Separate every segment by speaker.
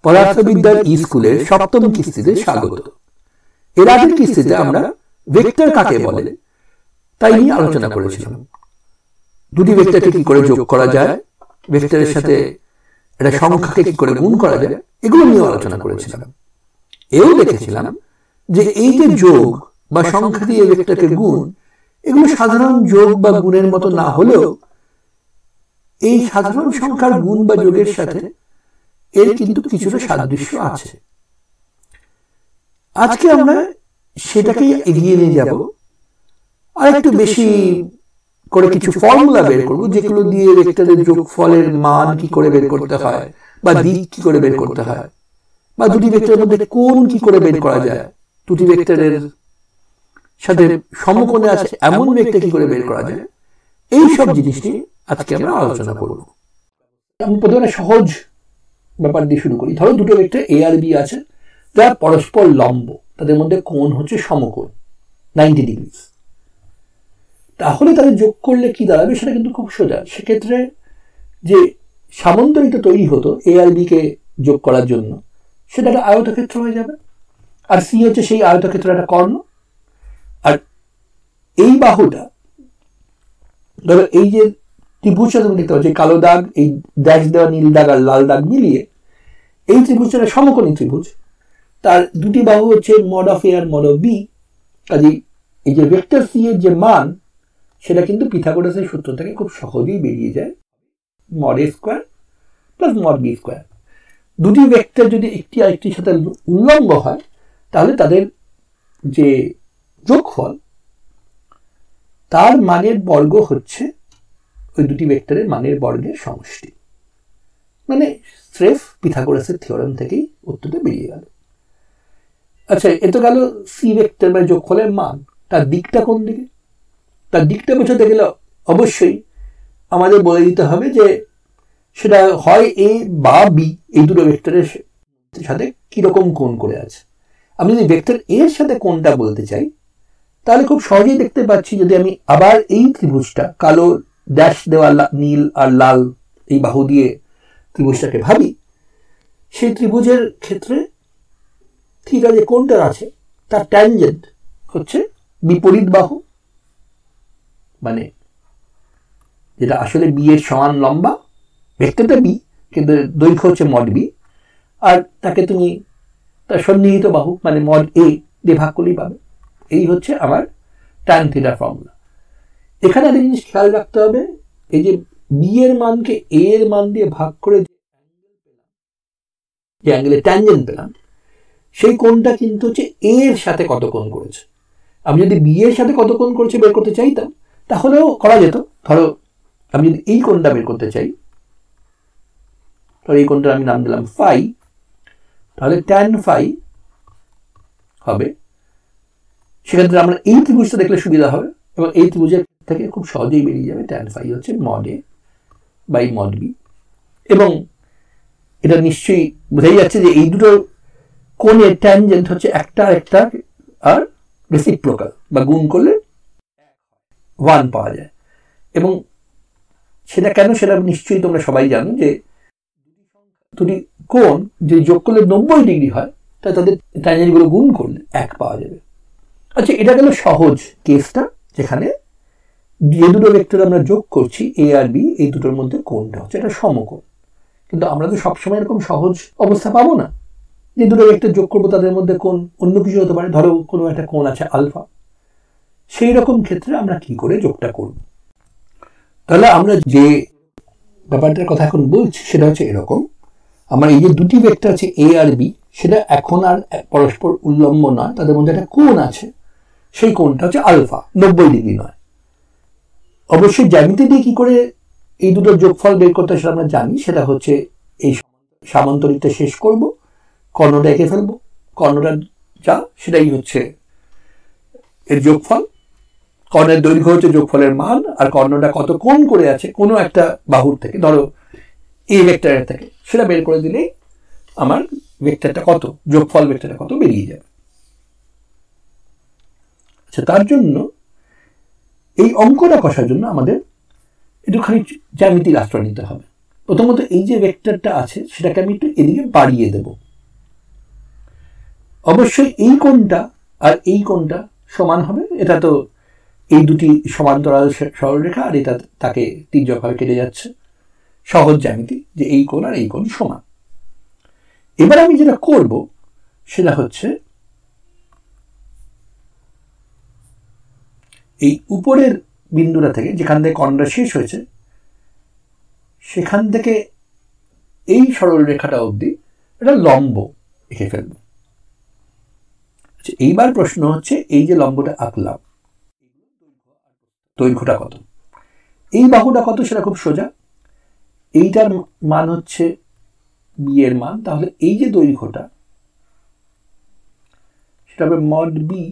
Speaker 1: পদার্থবিদ্যার স্কুলের সপ্তম কিস্তিতে স্বাগত। এর আগের কিস্তিতে আমরা ভেক্টর কাকে বলে তাই নিয়ে আলোচনা করেছিলাম। দুটি ভেক্টরকে কি করে যোগ করা যায়, ভেক্টরের সাথে একটা সংখ্যাকে কি করে গুণ করা যায়, এগুলো নিয়ে আলোচনা করেছিলাম। এও দেখেছিলাম যে এই যে যোগ বা সংখ্যা দিয়ে ভেক্টরকে গুণ, এগুলো সাধারণ যোগ বা গুণের মতো না হলেও এই সাধারণ সংখ্যার গুণ বা যোগের সাথে এর কিন্তু কিছুটা সাদৃশ্য আছে। আজকে আমরা সেটাকে এগিয়ে নিয়ে যাব, আর একটু বেশি করে কিছু ফর্মুলা বের করব, যেগুলো দিয়ে ভেক্টরের যোগফলের মান কি করে বের করতে হয়, বা দিক কি করে বের করতে হয়, বা দুটি ভেক্টরের মধ্যে কোণ কি করে বের করা যায়, দুটি ভেক্টরের সাথে সমকোণে আছে এমন ভেক্টর কি করে বের করা যায়, এই সব জিনিস নিয়ে আজকে আমরা আলোচনা করব। আমি প্রথমে সহজ ব্যাপার দিয়ে শুরু করি। ধরো দুটো ভেক্টর এ আর বি আছে, যারা পরস্পর লম্ব, তাদের মধ্যে কোণ হচ্ছে সমকোণ 90 ডিগ্রি। তাহলে তাদের যোগ করলে কি দাঁড়াবে সেটা কিন্তু খুব সোজা। সেক্ষেত্রে যে সামান্তরিকতা তৈরি হতো এ আর বি কে যোগ করার জন্য, সেটা একটা আয়তক্ষেত্র হয়ে যাবে, আর সি হচ্ছে সেই আয়তক্ষেত্রের একটা কর্ণ। আর এই বাহুটা, ধরো এই যে ত্রিভুজটা তুমি দেখতে পাচ্ছ, কালো দাগ, এই ড্যাশ দেওয়া নীল দাগ আর লাল দাগ মিলিয়ে এই ত্রিভুজটা সমকোণী ত্রিভুজ। তার দুটি বাহু হচ্ছে মড অফ এ আর মড অফ বি। কাজেই এই যে ভেক্টর সি এর যে মান, সেটা কিন্তু পিথাগোরাসের সূত্র থেকে খুব সহজেই বেরিয়ে যায়, mod A square plus mod B square. দুটি ভেক্টর যদি একটি আরেকটির সাথে উল্লম্ব হয়, তাহলে তাদের যে যোগফল, তার মানের বর্গ হচ্ছে ওই দুটি ভেক্টরের মানের বর্গের সমষ্টি। মানে স্রেফ পিথাগোরাসের থিওরেম থেকেই উত্তরটা বেরিয়ে গেল। আচ্ছা, এ তো গেল সি ভেক্টর বা যোগফলের মান। তার দিকটা কোন দিকে, তার দিকটা বোঝাতে গেলে অবশ্যই আমাদের বলে দিতে হবে যে সেটা হয় এ বা বি, এই দুটো ভেক্টরের সাথে কিরকম কোণ করে আছে। আমি যদি ভেক্টর এর সাথে কোণটা বলতে চাই, তাহলে খুব সহজেই দেখতে পাচ্ছি, যদি আমি আবার এই ত্রিভুজটা কালো ড্যাশ দেওয়া নীল আর লাল এই বাহু দিয়ে ত্রিভুজটাকে ভাবি, সেই ত্রিভুজের ক্ষেত্রে থিটা যে কোণটা আছে, তার ট্যানজেন্ট হচ্ছে বিপরীত বাহু, মানে যেটা আসলে বি এর সমান লম্বা, ভেক্টরটা বি কিন্তু দৈর্ঘ্য হচ্ছে মড বি, আর তাকে তুমি তার সন্নিহিত বাহু মানে মড এ দিয়ে ভাগ করলেই পাবে। এই হচ্ছে আমার ট্যান থিটার ফর্মুলা। এখানে একটা জিনিস খেয়াল রাখতে হবে, এই যে বি এর মানকে এ এর মান দিয়ে ভাগ করে যে অ্যাঙ্গেলের ট্যানজেন্ট পেলাম, সেই কোণটা কিন্তু হচ্ছে এ এর সাথে কত কোণ করেছে। আমি যদি বি এর সাথে কত কোণ করেছে বের করতে চাইতাম, তাহলেও করা যেত। ধরো আমি যদি এই কোণটা বের করতে চাই, ধরো এই কোণটার আমি নাম দিলাম ফাই, তাহলে ট্যান ফাই হবে। সেক্ষেত্রে আমরা এই ত্রিভুজটা দেখলে সুবিধা হবে, এবং এই ত্রিভুজের থেকে খুব সহজেই বেরিয়ে যাবে ট্যান ফাই হচ্ছে mod A by mod B. এবং এটা নিশ্চয়ই বোঝাই যাচ্ছে যে এই দুটো কোণের ট্যানজেন্ট হচ্ছে একটা একটা আর রেসিপ্রোকাল, বা গুণ করলে 1 পাওয়া যায়। এবং সেটা কেন, সেটা নিশ্চয়ই তোমরা সবাই জানো যে দুটি কোণ যদি যোগ করলে 90 ডিগ্রি হয়, তাহলে তাদের ট্যানজেন্টগুলো গুণ করলে 1 পাওয়া যাবে। আচ্ছা, এটা গেল সহজ কেসটা, যেখানে যে দুটো ভেক্টর আমরা যোগ করছি এ আর বি, এই দুটোর মধ্যে কোণটা হচ্ছে এটা সমকোণ। কিন্তু আমরা তো সবসময় এরকম সহজ অবস্থা পাবো না যে দুটো ভেক্টর যোগ করবো তাদের মধ্যে কোণ অন্য কিছু হতে পারে। ধরো কোনো একটা কোণ আছে আলফা, সেই রকম ক্ষেত্রে আমরা কি করে যোগটা করব। তাহলে আমরা যে ব্যাপারটার কথা এখন বলছি সেটা হচ্ছে এরকম, আমার এই যে দুটি ভেক্টর আছে এ আর বি, সেটা এখন আর পরস্পর উল্লম্ব নয়, তাদের মধ্যে একটা কোণ আছে, সেই কোণটা হচ্ছে আলফা, 90 ডিগ্রি নয়। অবশ্যই জ্যামিতি দিয়ে কি করে এই দুটো যোগফল বের করতে সেটা আমরা জানি। সেটা হচ্ছে এই সামান্তরিকটা শেষ করব, কর্ণটা এঁকে ফেলবো, কর্ণটা যা সেটাই হচ্ছে এর যোগফল। কর্ণের দৈর্ঘ্য হচ্ছে যোগফলের মান, আর কর্ণটা কত কোণ করে আছে কোনো একটা বাহুর থেকে, ধরো এই ভেক্টরের থেকে, সেটা বের করে দিলেই আমার ভেক্টরটা কত, যোগফল ভেক্টরটা কত বেরিয়ে যাবে। আচ্ছা, তার জন্য এই অঙ্কটা কষার জন্য আমাদের একটুখানি জ্যামিতির আশ্রয় নিতে হবে। প্রথমত এই যে ভেক্টরটা আছে সেটাকে আমি একটু এদিকে বাড়িয়ে দেব। অবশ্যই এই কোণটা আর এই কোণটা সমান হবে, এটা তো এই দুটি সমান্তরাল সরলরেখা, আর এটা তাকে তির্যকভাবে কেটে যাচ্ছে, সহজ জ্যামিতি যে এই কোণ আর এই কোণ সমান। এবার আমি যেটা করব সেটা হচ্ছে এই উপরের বিন্দুটা থেকে, যেখান থেকে কর্ণটা শেষ হয়েছে, সেখান থেকে এই সরল রেখাটা অবধি এটা লম্ব এঁকে ফেলব। আচ্ছা, এইবার প্রশ্ন হচ্ছে এই যে লম্বটা আঁকলাম দৈর্ঘ্যটা কত, এই বাহুটা কত সেটা খুব সোজা। এইটার মান হচ্ছে বি এর মান, তাহলে এই যে দৈর্ঘ্যটা সেটা হবে মড বি,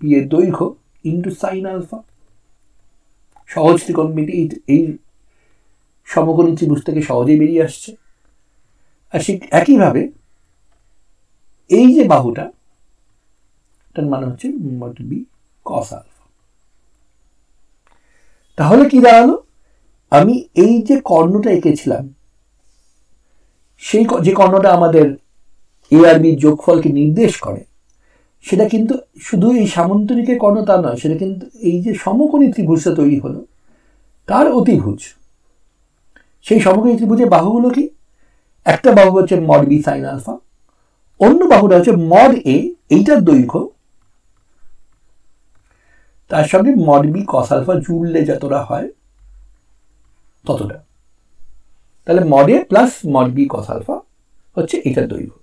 Speaker 1: বি এর দৈর্ঘ্য ইন্টু সাইন আলফা। সহজ ত্রিকোণমিতি এই সমকোণী ত্রিভুজ থেকে সহজেই বেরিয়ে আসছে। আর ঠিক একইভাবে এই যে বাহুটা, তার মানে হচ্ছে মড বি কস আলফা। তাহলে কি দাঁড়ালো, আমি এই যে কর্ণটা এঁকেছিলাম, সেই যে কর্ণটা আমাদের এ আর বির যোগফলকে নির্দেশ করে, সেটা কিন্তু শুধু এই সামন্তরিকের কর্ণ তা নয়, সেটা কিন্তু এই যে সমকোণী ত্রিভুজটা তৈরি হলো তার অতিভুজ। সেই সমকোণী ত্রিভুজের বাহুগুলো কি, একটা বাহু হচ্ছে মড বি সাইন আলফা, অন্য বাহুটা হচ্ছে মড এ, এইটার দৈর্ঘ্য, তার সঙ্গে মড বি কস আলফা জুড়লে যতটা হয় ততটা। তাহলে mod A plus mod B cos alpha হচ্ছে এটার দৈর্ঘ্য।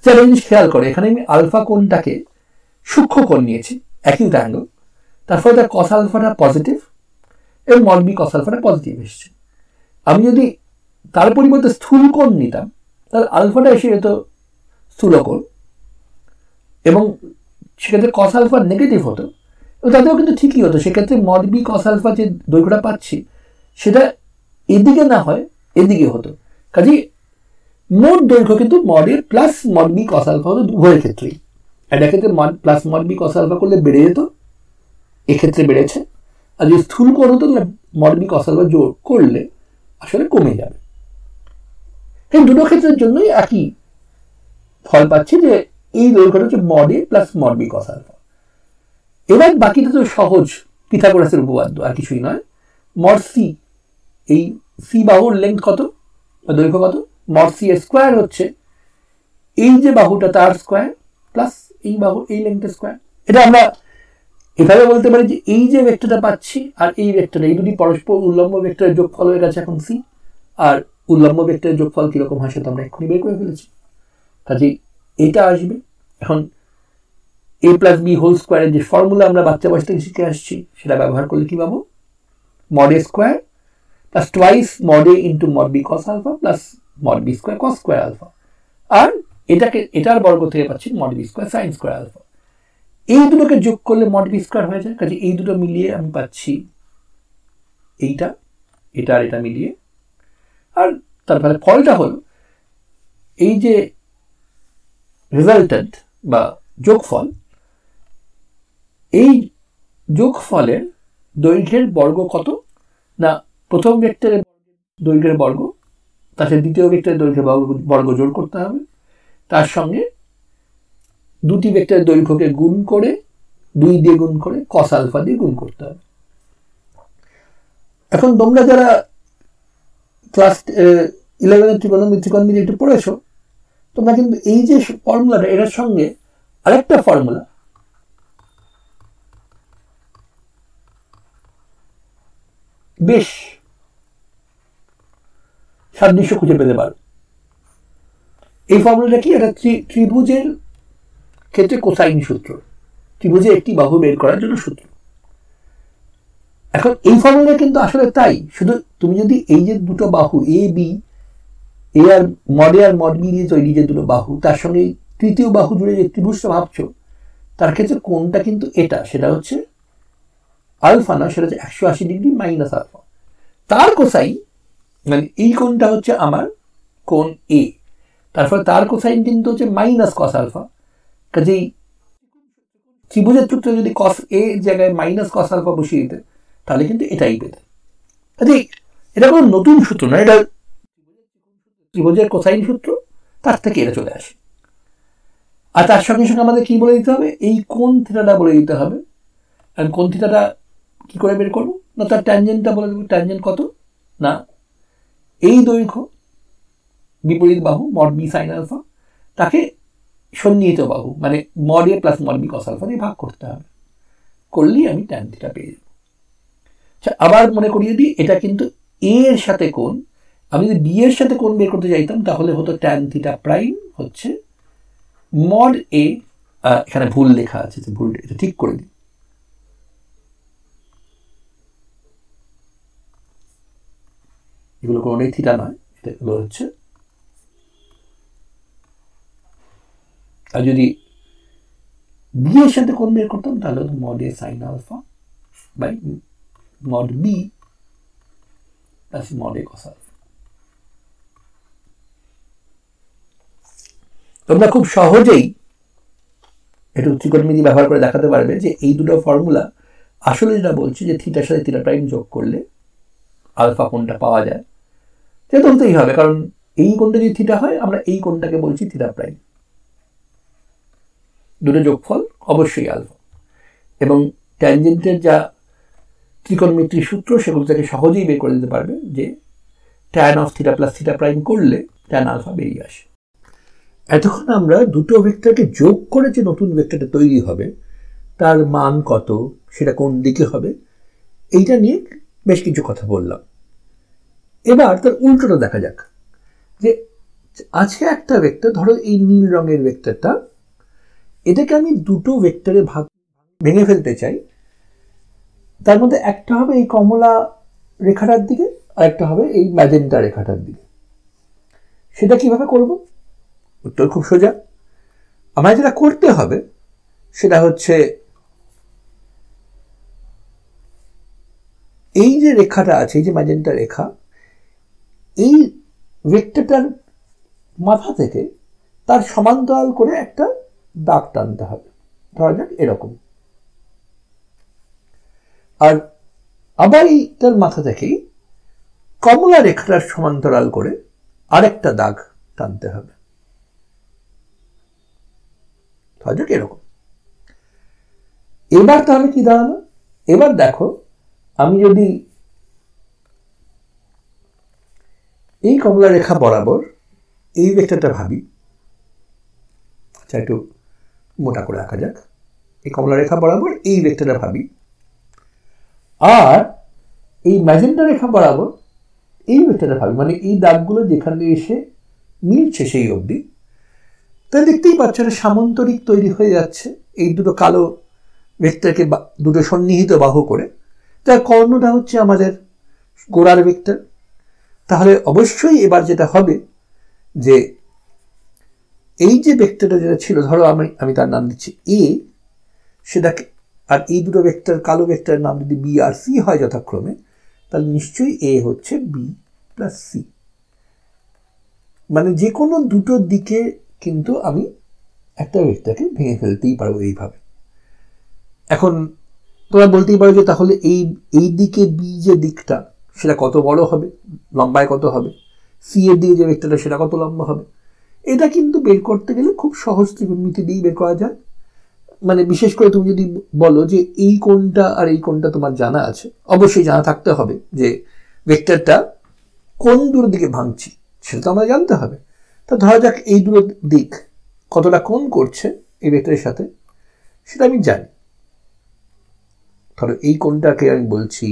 Speaker 1: যারা জিনিস খেয়াল করে, এখানে আমি আলফা কোণটাকে সূক্ষ্ম কোণ নিয়েছি, অ্যাকিউট অ্যাঙ্গেল, তারপরে তার কস আলফাটা পজিটিভ এবং মড বি কস আলফাটা পজিটিভ এসছে। আমি যদি তার পরিবর্তে স্থূল কোণ নিতাম, তাহলে আলফাটা এসে যেত স্থূল কোণ, এবং সেক্ষেত্রে কস আলফা নেগেটিভ হতো, এবং তাতেও কিন্তু ঠিকই হতো। সেক্ষেত্রে মড বি কস আলফা যে দৈর্ঘ্যটা পাচ্ছি সেটা এদিকে না হয় এদিকে হতো। কাজেই মোট দৈর্ঘ্য কিন্তু mod A plus mod B cos alpha হতো উভয়ের ক্ষেত্রেই। এটা ক্ষেত্রে mod plus mod B cos alpha করলে বেড়ে যেত, এক্ষেত্রে বেড়েছে। আর যদি স্থূল কোণ হতো তাহলে মড বি কস আলফা জোর করলে আসলে কমে যাবে। এই দুটো ক্ষেত্রের জন্যই একই ফল পাচ্ছি, যে এই দৈর্ঘ্যটা হচ্ছে mod A plus mod B cos alpha. এবার বাকিটা তো সহজ, পিথাগোরাসের উপপাদ্য, আর কিছুই নয়। মড সি, এই সি বাহুর লেন্থ কত বা দৈর্ঘ্য কত, মড সি এর স্কোয়ার হচ্ছে এই যে বাহুটা তার স্কোয়ার প্লাস এই বাহু এই লেন্থের স্কোয়ার। এটা আমরা এভাবে বলতে পারি যে এই যে ভেক্টরটা পাচ্ছি আর এই ভেক্টরটা, এই দুটি পরস্পর উল্লম্ব ভেক্টরের যোগফল হয়ে গেছে এখন সি, আর উল্লম্ব ভেক্টরের যোগফল কিরকম হয় সেটা আমরা এক্ষুনি বের করে ফেলেছি। কাজেই এটা আসবে। এখন এ প্লাস বি হোল স্কোয়ারের যে ফর্মুলা আমরা বাচ্চা বয়স থেকে শিখে আসছি, সেটা ব্যবহার করলে কি পাবো, mod A square plus twice mod A into mod B cos alpha plus mod B square cos square alpha, আর এটার বর্গ থেকে পাচ্ছি mod B square sine square alpha. এই দুটোকে যোগ করলে মড বি স্কোয়ার হয়ে যায়। কাজে এই দুটো মিলিয়ে আমি পাচ্ছি এইটা, এটা আর এটা মিলিয়ে, আর তারপরে ফলটা হলো এই যে রেজাল্টেন্ট বা যোগফল, এই যোগফলের দৈর্ঘ্যের বর্গ কত না, প্রথম ভেক্টরের দৈর্ঘ্যের বর্গ, তার সাথে দ্বিতীয় ভেক্টরের দৈর্ঘ্যের বর্গ জোর করতে হবে, তার সঙ্গে দুটি ভেক্টরের দৈর্ঘ্যকে গুণ করে 2 দিয়ে গুণ করে কস আলফা দিয়ে গুণ করতে হবে। এখন তোমরা যারা ক্লাস 11 ত্রিকোণমিতি একটু পড়েছো, তোমরা কিন্তু এই যে ফর্মুলাটা, এটার সঙ্গে আরেকটা ফর্মুলা বেশ সাদৃশ্য খুঁজে পেতে পারো। এই ফর্মুলাটা কি, এটা ত্রিভুজের ক্ষেত্রে কোসাইন সূত্র, ত্রিভুজে একটি বাহু বের করার জন্য সূত্র। এখন এই ফর্মুলা কিন্তু আসলে তাই, শুধু তুমি যদি এই যে দুটো বাহু এ বি, এ আর মড বি দিয়ে তৈরি যে দুটো বাহু, তার সঙ্গে তৃতীয় বাহু জুড়ে যে ত্রিভুজটা ভাবছো, তার ক্ষেত্রে কোণটা কিন্তু এটা, সেটা হচ্ছে আলফা না, সেটা হচ্ছে 180 ডিগ্রি মাইনাস আলফা। তার কোসাইন মানে এই কোণটা হচ্ছে আমার কোণ এ, তারপরে তার কোসাইন কিন্তু হচ্ছে মাইনাস কস আলফা। কাজেই ত্রিভুজের সূত্রে যদি কস এ জায়গায় মাইনাস কস আলফা বসিয়ে দিতে, তাহলে কিন্তু এটাই পেতে। কাজেই এটা কোনো নতুন সূত্র না, এটা ত্রিভুজের কোসাইন সূত্র, তার থেকে এটা চলে আসে। আর তার সঙ্গে সঙ্গে আমাদের কি বলে দিতে হবে, এই কোণ থিটাটা বলে দিতে হবে। আর কোণ থিটাটা কি করে বের করবো, না তার ট্যানজেন্টটা বলে দেবো। ট্যানজেন্ট কত, না এই দৈর্ঘ্য বিপরীত বাহু মড বি সাইন আলফা, তাকে সন্নিহিত বাহু মানে mod A plus mod B cos alpha দিয়ে ভাগ করতে হবে, করলেই আমি ট্যান থিটা পেয়ে যাবো। আচ্ছা, আবার মনে করিয়ে দিই, এটা কিন্তু এ এর সাথে কোণ, আমি যদি বি এর সাথে কোণ বের করতে চাইতাম তাহলে হতো ট্যান থিটা প্রাইম হচ্ছে মড এ, এখানে ভুল লেখা আছে, ভুল, এটা ঠিক করে দিই। এগুলো কোনোটাই থিটা নয়, এগুলো হচ্ছে, আর যদি বি এর সাথে কোণ বের করতাম তাহলে হতো mod A sine alpha by mod B plus mod A cos alpha. তোমরা খুব সহজেই একটু ত্রিকোণমিতি ব্যবহার করে দেখাতে পারবে যে এই দুটো ফর্মুলা আসলে যেটা বলছে যে থিটার সাথে থিটা প্রাইম যোগ করলে আলফা কোণটা পাওয়া যায়, সেটা বলতেই হবে, কারণ এই কোণটা যদি থিটা হয় আমরা এই কোণটাকে বলছি থিটা প্রাইম। দুটো যোগফল অবশ্যই আলফা, এবং ট্যানজেন্টের যা ত্রিকোণমিতির সূত্র সেগুলো থেকে সহজেই বের করে দিতে পারবে যে tan of theta plus theta prime করলে ট্যান আলফা বেরিয়ে আসে। এতক্ষণ আমরা দুটো ভেক্টরকে যোগ করে যে নতুন ভেক্টরটা তৈরি হবে তার মান কত, সেটা কোন দিকে হবে, এইটা নিয়ে বেশ কিছু কথা বললাম। এবার তার উল্টোটা দেখা যাক, যে আছে একটা ভেক্টর, ধরো এই নীল রঙের ভেক্টরটা, এটাকে আমি দুটো ভেক্টরে ভেঙে ফেলতে চাই। তার মধ্যে একটা হবে এই কমলা রেখাটার দিকে আর একটা হবে এই ম্যাজেন্টা রেখাটার দিকে। সেটা কিভাবে করব? উত্তর খুব সোজা। আমায় যেটা করতে হবে সেটা হচ্ছে এই যে রেখাটা আছে, এই যে ম্যাজেন্টা রেখা, এই ভেক্টরটার মাথা থেকে তার সমান্তরাল করে একটা দাগ টানতে হবে, ধরা যাক এরকম। আর আবার এইটার মাথা থেকেই কমলা রেখাটার সমান্তরাল করে আরেকটা দাগ টানতে হবে, ধরা যাক এরকম। এবার তাহলে কি দাঁড়ালো? এবার দেখো, আমি যদি এই কমলা রেখা বরাবর এই ভেক্টরটা ভাবি, আচ্ছা একটু মোটা করে আঁকা যাক, এই কমলা রেখা বরাবর এই ভেক্টরটা ভাবি, আর এই ম্যাজেন্টা রেখা বরাবর এই ভেক্টরটা ভাবি, মানে এই দাগগুলো যেখানে এসে মিলছে সেই অবধি, তাহলে দেখতেই পাচ্ছ একটা সামান্তরিক তৈরি হয়ে যাচ্ছে এই দুটো কালো ভেক্টরকে দুটো সন্নিহিত বাহু করে। তার কর্ণটা হচ্ছে আমাদের গোড়ার ভেক্টর। তাহলে অবশ্যই এবার যেটা হবে যে এই যে ভেক্টরটা যেটা ছিল, ধরো আমি তার নাম দিচ্ছি এ, সেটাকে, আর এই দুটো ভেক্টর কালো ভেক্টরের নাম যদি বি আর সি হয় যথাক্রমে, তাহলে নিশ্চয়ই এ হচ্ছে বি প্লাস সি, মানে যে কোনো দুটো দিকে কিন্তু আমি একটা ভেক্টরকে ভেঙে ফেলতেই পারবো এইভাবে। এখন তোমরা বলতেই পারো যে তাহলে এই দিকে বি যে দিকটা সেটা কত বড় হবে, লম্বায় কত হবে, সি এর দিকে যে ভেক্টরটা সেটা কত লম্বা হবে। এটা কিন্তু বের করতে গেলে খুব সহজ ত্রিকোণমিতি দিয়েই বের করা যায়। মানে বিশেষ করে তুমি যদি বলো যে এই কোণটা আর এই কোণটা তোমার জানা আছে, অবশ্যই জানা থাকতে হবে যে ভেক্টরটা কোন দুটো দিকে ভাঙছি সেটা তো আমরা জানতে হবে। তা ধরা যাক এই দুটো দিক কতটা কোণ করছে এই ভেক্টরের সাথে সেটা আমি জানি। ধরো এই কোণটাকে আমি বলছি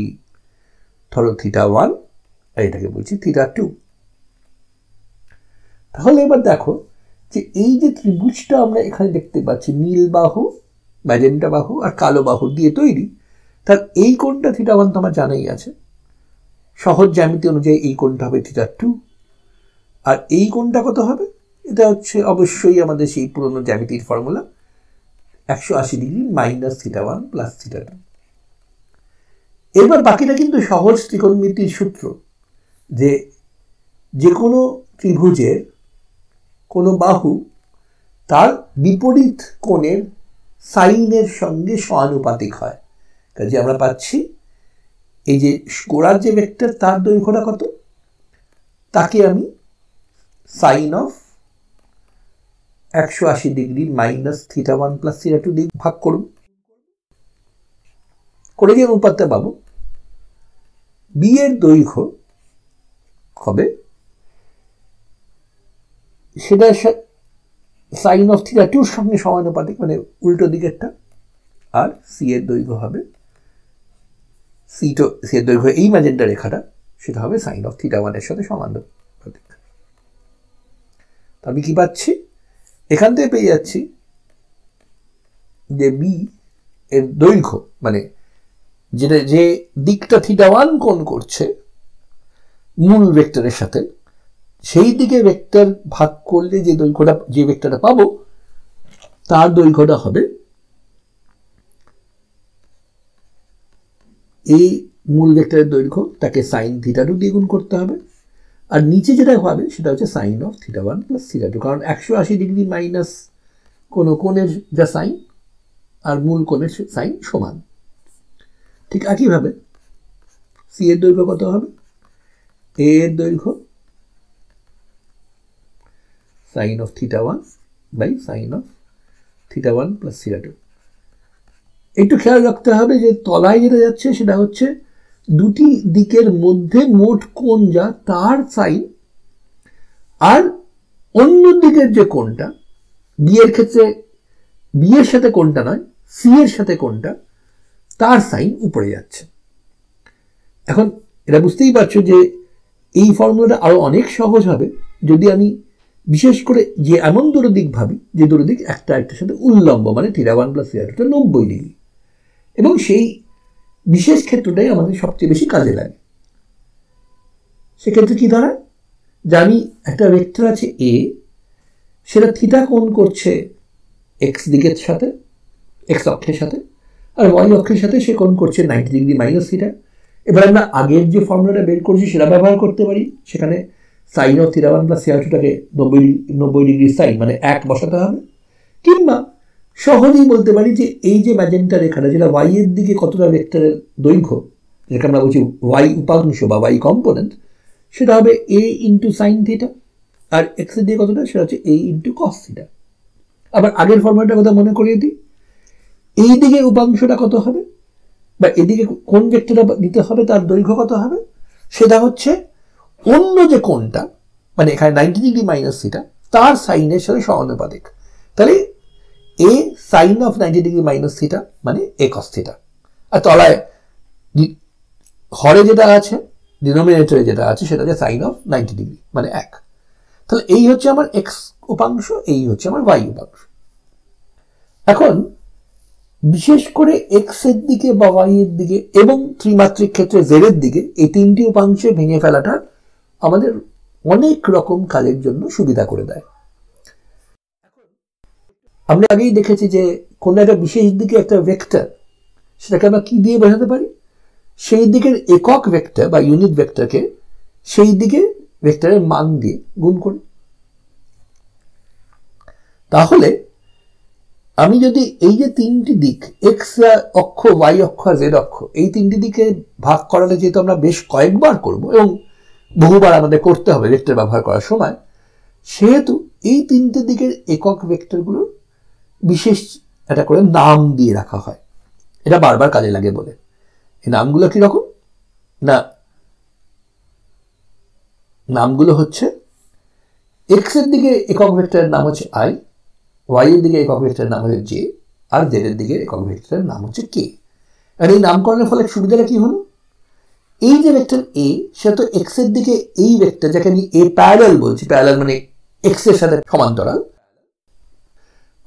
Speaker 1: ধরো θ1, আর এটাকে বলছি θ2। তাহলে এবার দেখো যে এই যে ত্রিভুজটা আমরা এখানে দেখতে পাচ্ছি, নীল বাহু, ম্যাজেন্টা বাহু আর কালো বাহু দিয়ে তৈরি, তার এই কোণটা θ1 তো আমার জানাই আছে, সহজ জ্যামিতি অনুযায়ী এই কোণটা হবে θ2। আর এই কোণটা কত হবে? এটা হচ্ছে অবশ্যই আমাদের সেই পুরনো জ্যামিতির ফর্মুলা, 180 ডিগ্রি মাইনাস θ1 প্লাস θ2। এবার বাকিটা কিন্তু সহজ ত্রিকোণমিতির সূত্র, যে কোনো ত্রিভুজের কোনো বাহু তার বিপরীত কোণের সাইনের সঙ্গে সমানুপাতিক হয়। কাজে আমরা পাচ্ছি এই যে গোড়ার যে ভেক্টর তার দৈর্ঘ্যটা কত, তাকে আমি sine of 180 degree minus θ1 plus θ2 দিয়ে ভাগ করুন, করে যে অনুপাতটা পাবো বি এর দৈর্ঘ্য হবে সেটা সাইন অফ θ2 সঙ্গে সমানুপাতিক, মানে উল্টো দিকেরটা। আর সি এর দৈর্ঘ্য হবে সি এর দৈর্ঘ্য এই ম্যাজেন্টা রেখাটা, সেটা হবে সাইন অফ θ1 এর সাথে সমানুপাতিক। আমি কি পাচ্ছি, এখান থেকে পেয়ে যাচ্ছি যে বি এর দৈর্ঘ্য মানে যেটা যে দিকটা θ1 কোণ করছে মূল ভেক্টরের সাথে, সেই দিকে ভেক্টর ভাগ করলে যে দৈর্ঘ্যটা, যে ভেক্টরটা পাবো তার দৈর্ঘ্যটা হবে এই মূল ভেক্টরের দৈর্ঘ্য, তাকে সাইন θ2 দিয়ে গুণ করতে হবে। আর নিচে যেটা হবে সেটা হচ্ছে সাইন অফ θ1 প্লাস θ2, কারণ 180 ডিগ্রি মাইনাস কোনো কোণের যা সাইন আর মূল কোণের সাইন সমান। ঠিক একইভাবে সি এর দৈর্ঘ্য কত হবে, এ এর দৈর্ঘ্য sine of θ1 by sine of θ1 plus θ2। একটু খেয়াল রাখতে হবে যে তলায় যেটা যাচ্ছে সেটা হচ্ছে দুটি দিকের মধ্যে মোট কোণ যা তার সাইন, আর অন্য দিকের যে কোণটা বি এর ক্ষেত্রে বি এর সাথে কোণটা নয় সি এর সাথে কোণটা, তার সাইন উপরে যাচ্ছে। এখন এটা বুঝতেই পারছো যে এই ফর্মুলাটা আরো অনেক সহজ হবে যদি আমি বিশেষ করে যে এমন দুটো দিক ভাবি যে দুটো দিক একটা একটার সাথে উল্লম্ব, মানে θ1 প্লাস θ2 90 ডিগ্রি, এবং সেই বিশেষ ক্ষেত্রটাই আমাদের সবচেয়ে বেশি কাজে লাগে। সেক্ষেত্রে কি দাঁড়ায়, যে আমি একটা ভেক্টর আছে এ, সেটা থিটা কোণ করছে এক্স দিকের সাথে, এক্স অক্ষের সাথে, আর ওয়াই অক্ষের সাথে সে কোণ করছে 90 ডিগ্রি মাইনাস থিটা। এবার আমরা আগের যে ফর্মুলাটা বের করছি সেটা ব্যবহার করতে পারি, সেখানে সাইন অফ θ1 প্লাস θ2টাকে 90 ডিগ্রি সাইন মানে 1 বসাতে হবে। কিংবা সহজেই বলতে পারি যে এই যে ম্যাজেন্টা রেখাটা যেটা ওয়াই এর দিকে কতটা ভেক্টরের দৈর্ঘ্য, যেটাকে আমরা বলছি ওয়াই উপাংশ বা ওয়াই কম্পোনেন্ট, সেটা হবে এ ইন্টু সাইন থিটা, আর এক্স এর দিকে কতটা সেটা হচ্ছে এ ইন্টু কস থিটা। আবার আগের ফর্মুলাটার কথা মনে করিয়ে দিই, এই দিকে উপাংশটা কত হবে বা এদিকে কোন ভেক্টরটা নিতে হবে তার দৈর্ঘ্য কত হবে, সেটা হচ্ছে অন্য যে কোণটা মানে এখানে 90 ডিগ্রি মাইনাস থিটা তার সাইনের সাথে সমানুপাতিক। তাহলে A sine of 90 degree minus theta মানে এ কস থিটা, আর তলায় হরে যেটা আছে ডিনোমিনেটরে যেটা আছে সেটা হচ্ছে সাইন অফ 90 ডিগ্রি মানে 1। তাহলে এই হচ্ছে আমার এক্স উপাংশ, এই হচ্ছে আমার ওয়াই উপাংশ। এখন বিশেষ করে এক্স এর দিকে বা ওয়াই এর দিকে এবং ত্রিমাত্রিক ক্ষেত্রে জেড এর দিকে এই তিনটি উপাংশে ভেঙে ফেলাটা আমাদের অনেক রকম কাজের জন্য সুবিধা করে দেয়। আমরা আগেই দেখেছি যে কোন একটা বিশেষ দিকে একটা ভেক্টর, সেটাকে আমরা কি দিয়ে বোঝাতে পারি, সেই দিকের একক ভেক্টর বা ইউনিট ভেক্টরকে সেই দিকে ভেক্টরের মান দিয়ে গুণ করি। তাহলে আমি যদি এই যে তিনটি দিক এক্স অক্ষ, ওয়াই অক্ষ আর জেড অক্ষ, এই তিনটি দিকে ভাগ করালে যেহেতু আমরা বেশ কয়েকবার করব এবং বহুবার আমাদের করতে হবে ভেক্টর ব্যবহার করার সময়, সেহেতু এই তিনটে দিকের একক ভেক্টরগুলোর বিশেষ একটা করে নাম দিয়ে রাখা হয়। এটা বারবার কাজে লাগে বলে। এই নামগুলো কিরকম না, নামগুলো হচ্ছে এক্স এর দিকে একক ভেক্টরের নাম হচ্ছে আই, ওয়াই এর দিকে একক ভেক্টরের নাম হচ্ছে জে, আর জেড এর দিকে একক ভেক্টরের নাম হচ্ছে কে। আর এই নামকরণের ফলে সুবিধাটা কি হলো, এই যে ভেক্টর এ সেটা তো এক্স এর দিকে এই ভেক্টর যাকে আমি এ প্যারালাল বলছি, প্যারালাল মানে এক্স এর সাথে সমান্তরাল,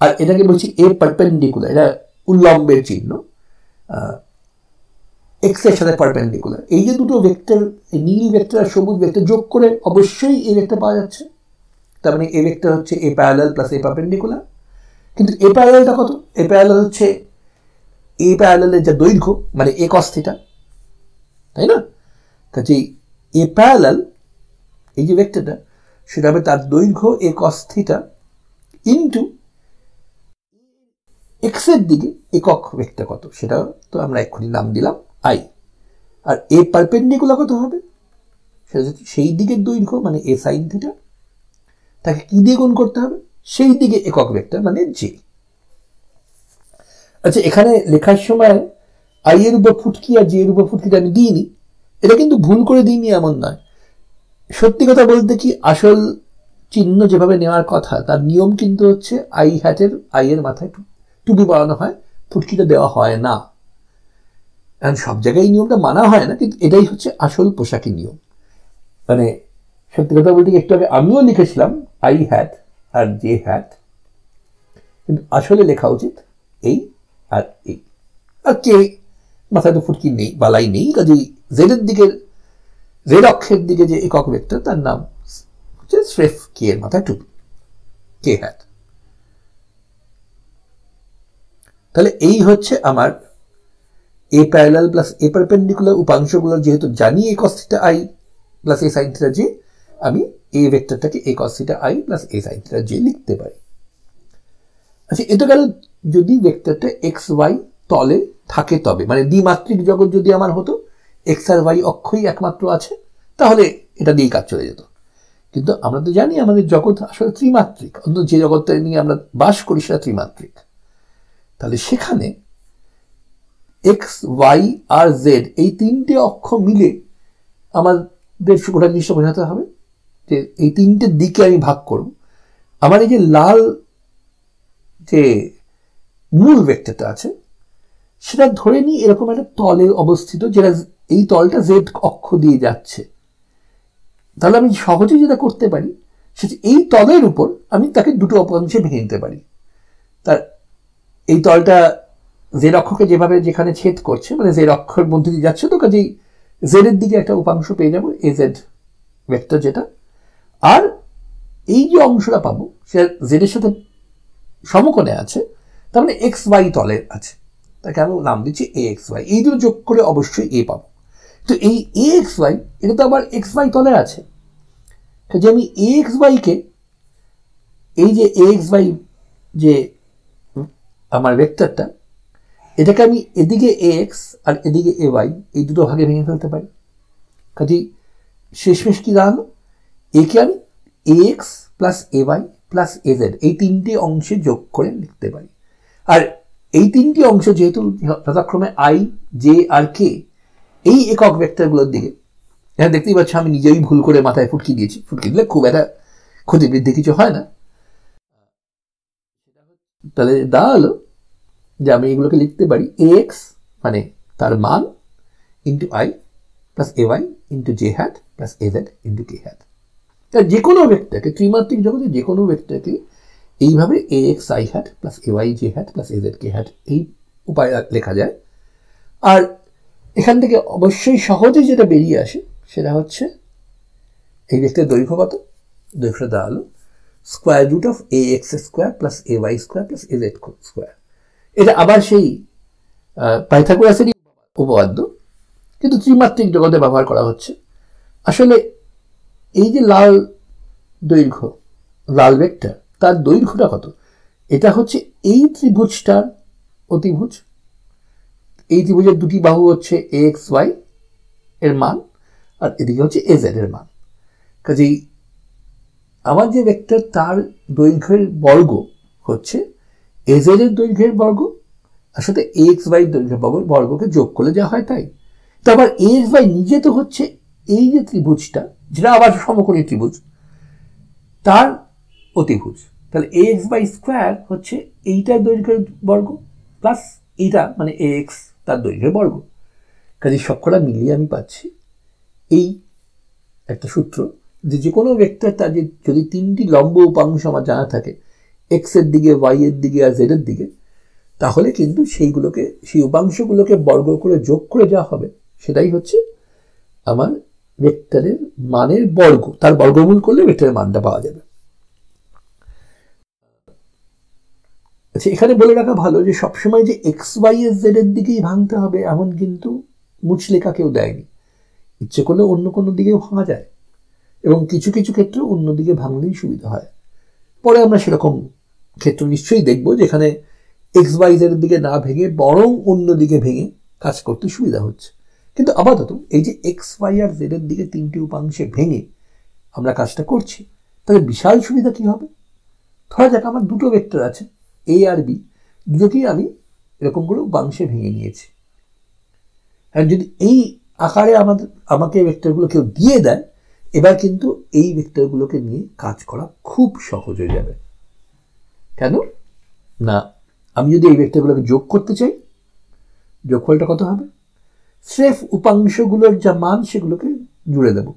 Speaker 1: আর এটাকে বলছি এ পারপেন্ডিকুলার, এটা উল্লম্বের চিহ্ন, এক্স এর সাথে পারপেন্ডিকুলার। এই যে দুটো ভেক্টর, নীল ভেক্টর আর সবুজ ভেক্টর যোগ করে অবশ্যই এই ভেক্টর পাওয়া যাচ্ছে। তার মানে এ ভেক্টর হচ্ছে এ প্যারালাল প্লাস এ পারপেন্ডিকুলার। কিন্তু এ প্যারালালটা কত, এ প্যারালাল হচ্ছে এ প্যারালালের যা দৈর্ঘ্য মানে এ কস থিটা, তাই না? কাজেই এ প্যারালাল এই যে ভেক্টরটা সেটা হবে তার দৈর্ঘ্য এ কস থিটা ইন্টু এক্স এর দিকে একক ভেক্টর কত, সেটা তো আমরা এক্ষুনি নাম দিলাম আই। আর এ পারপেন্ডিকুলার কত হবে, সেটা সেই দিকের দৈর্ঘ্য মানে এ সাইন থিটা তাকে কি দিয়ে গুণ করতে হবে? সেই দিকে একক ভেক্টর মানে জে। আচ্ছা, এখানে লেখার সময় আই এর উপর ফুটকি আর জে এর উপর ফুটকিটা আমি দিইনি। এটা কিন্তু ভুল করে দিইনি এমন নয়। সত্যি কথা বলতে কি, আসল চিহ্ন যেভাবে নেওয়ার কথা তার নিয়ম কিন্তু হচ্ছে আই হ্যাটের আই এর মাথায় টুপি পরানো হয়, ফুটকিটা দেওয়া হয় না। কারণ সব জায়গায় এই নিয়মটা মানা হয় না, কিন্তু এটাই হচ্ছে আসল পোশাকি নিয়ম। মানে সত্যি কথা বলতে একটু আগে আমিও লিখেছিলাম আই হ্যাট আর জে হ্যাট, কিন্তু আসলে লেখা উচিত এই আর এই। আর কে মাথায় তো ফুটকি নেই, বালাই নেই, কাজেই জেডের দিকের জেড অক্ষের দিকে যে একক ভেক্টর তার নাম হচ্ছে স্রেফ কে এর মাথায় টুপি, কে হ্যাট। তাহলে এই হচ্ছে আমার A parallel plus A perpendicular উপাংশগুলোর যেহেতু জানি A cos theta I plus A sine theta J, আমি এ ভেক্টরটাকে A cos theta I plus A sine theta J লিখতে পারি। আচ্ছা, এটা গেল যদি ভেক্টরটা এক্স ওয়াই তলে থাকে তবে, মানে দ্বিমাত্রিক জগৎ যদি আমার হতো, এক্স আর ওয়াই অক্ষই একমাত্র আছে, তাহলে এটা দিয়েই কাজ চলে যেত। কিন্তু আমরা তো জানি আমাদের জগৎ আসলে ত্রিমাত্রিক, অন্তত যে জগৎটা নিয়ে আমরা বাস করি সেটা ত্রিমাত্রিক। তাহলে সেখানে এক্স ওয়াই আর জেড এই তিনটে অক্ষ মিলে আমাদের গোটা জিনিসটা বোঝাতে হবে যে এই তিনটে দিকে আমি ভাগ করব। আমার এই যে লাল যে মূল ভেক্টরটা আছে সেটা ধরে নিই এরকম একটা তলে অবস্থিত, যেটা এই তলটা জেড অক্ষ দিয়ে যাচ্ছে। তাহলে আমি সহজে যেটা করতে পারি সেটা এই তলের উপর আমি তাকে দুটো অংশে ভেঙে নিতে পারি। তার এই তলটা জেড অক্ষকে যেভাবে যেখানে ছেদ করছে, মানে জেড অক্ষের মধ্যে দিয়ে যাচ্ছে, তো কাজেই জেড এর দিকে একটা উপাংশ পেয়ে যাবো এ জেড ভেক্টর যেটা। আর এই যে অংশটা পাবো সেটা জেড এর সাথে সমকোণে আছে, তার মানে এক্স ওয়াই তলে আছে, তাকে আমি নাম দিচ্ছি এ এক্স ওয়াই। এই দুটো যোগ করে অবশ্যই এ পাবো। তো এই এ এক্স ওয়াই এটা তো আবার এক্স ওয়াই তলে আছে, কাজে আমি এ এক্স ওয়াইকে এই যে এ এক্স ওয়াই যে আমার ভেক্টরটা, এটাকে আমি এদিকে এ এক্স আর এদিকে এ ওয়াই এই দুটো ভাগে ভেঙে ফেলতে পারি। কাজেই শেষমেশ কি দাঁড়ালো, একে আমি A X plus A Y plus A Z এই তিনটে অংশে যোগ করে লিখতে পারি। আর এই তিনটি অংশ যেহেতু যথাক্রমে আই, জে আর কে এই একক ভেক্টরগুলোর দিকে, এখানে দেখতেই পাচ্ছ আমি নিজেই ভুল করে মাথায় ফুটকি দিয়েছি। ফুটকি দিলে খুব একটা ক্ষতি বৃদ্ধি কিছু হয় না। তাহলে দাঁড়ালো যে আমি এগুলোকে লিখতে পারি এ এক্স মানে তার মান into I plus A Y into J hat plus A Z into K hat. যে কোনো ভেক্টরকে, ত্রিমাত্রিক জগতে যে কোনো ভেক্টরকে এইভাবে A X I hat plus A Y J hat plus A Z K hat এই উপায় লেখা যায়। আর এখান থেকে অবশ্যই সহজে যেটা বেরিয়ে আসে সেটা হচ্ছে এই ভেক্টরের দৈর্ঘ্য কত, দৈর্ঘ্য দাঁড়ালো square root of A X square plus A Y square plus A Z square. এটা আবার সেই পাইথাগোরাসেরই উপপাদ্য, কিন্তু ত্রিমাত্রিক জগতে ব্যবহার করা হচ্ছে। আসলে এই যে লাল দৈর্ঘ্য, লাল ভেক্টর, তার দৈর্ঘ্যটা কত, এটা হচ্ছে এই ত্রিভুজটার অতিভুজ। এই ত্রিভুজের দুটি বাহু হচ্ছে এ এক্স ওয়াই এর মান, আর এদিকে হচ্ছে এ জেড এর মান। কাজেই আমার যে ভেক্টর তার দৈর্ঘ্যের বর্গ হচ্ছে এ জেড এর দৈর্ঘ্যের বর্গ, আসলে এ এক্স ওয়াই দৈর্ঘ্যের বর্গকে যোগ করলে যা হয় তাই। তো আবার এ এক্স ওয়াই নিজে তো হচ্ছে এই যে ত্রিভুজটা, যেটা আবার সমকোণী ত্রিভুজ, তার অতিভুজ। তাহলে এ এক্স ওয়াই স্কোয়ার হচ্ছে এইটার দৈর্ঘ্যের বর্গ প্লাস এইটা মানে এ এক্স তার দৈর্ঘ্যের বর্গ। কাজে সবকটা মিলিয়ে আমি পাচ্ছি এই একটা সূত্র যে কোনো ভেক্টর তার যদি তিনটি লম্ব উপাংশ আমার জানা থাকে এক্স এর দিকে, ওয়াই এর দিকে আর জেড এর দিকে, তাহলে কিন্তু সেইগুলোকে, সেই উপাংশগুলোকে বর্গ করে যোগ করে যা হবে সেটাই হচ্ছে আমার ভেক্টরের মানের বর্গ। তার বর্গমূল করলে ভেক্টরের মানটা পাওয়া যাবে। আচ্ছা, এখানে বলে রাখা ভালো যে সবসময় যে এক্স ওয়াই এর জেড এর দিকেই ভাঙতে হবে এমন কিন্তু মুচলেখা কেউ দেয়নি। ইচ্ছে করলে অন্য কোনো দিকেও ভাঙা যায়, এবং কিছু কিছু ক্ষেত্রে অন্য দিকে ভাঙলেই সুবিধা হয়। পরে আমরা সেরকম ক্ষেত্র নিশ্চয়ই দেখব যেখানে এক্স ওয়াই জেড এর দিকে না ভেঙে বরং অন্য দিকে ভেঙে কাজ করতে সুবিধা হচ্ছে। কিন্তু আপাতত এই যে এক্স ওয়াই আর জেড এর দিকে তিনটি উপাংশে ভেঙে আমরা কাজটা করছি, তাহলে বিশাল সুবিধা কি হবে? ধরা যাক আমার দুটো ভেক্টর আছে, এ আর বি, দুটোকেই আমি এরকম করে উপাংশে ভেঙে নিয়েছি। আর যদি এই আকারে আমাকে ভেক্টরগুলো কেউ দিয়ে দেয়, এবার কিন্তু এই ভেক্টরগুলোকে নিয়ে কাজ করা খুব সহজ হয়ে যাবে। কেন না, আমি যদি এই ভেক্টরগুলোকে যোগ করতে চাই, যোগফলটা কত হবে? স্রেফ উপাংশগুলোর যা মান সেগুলোকে জুড়ে দেবো।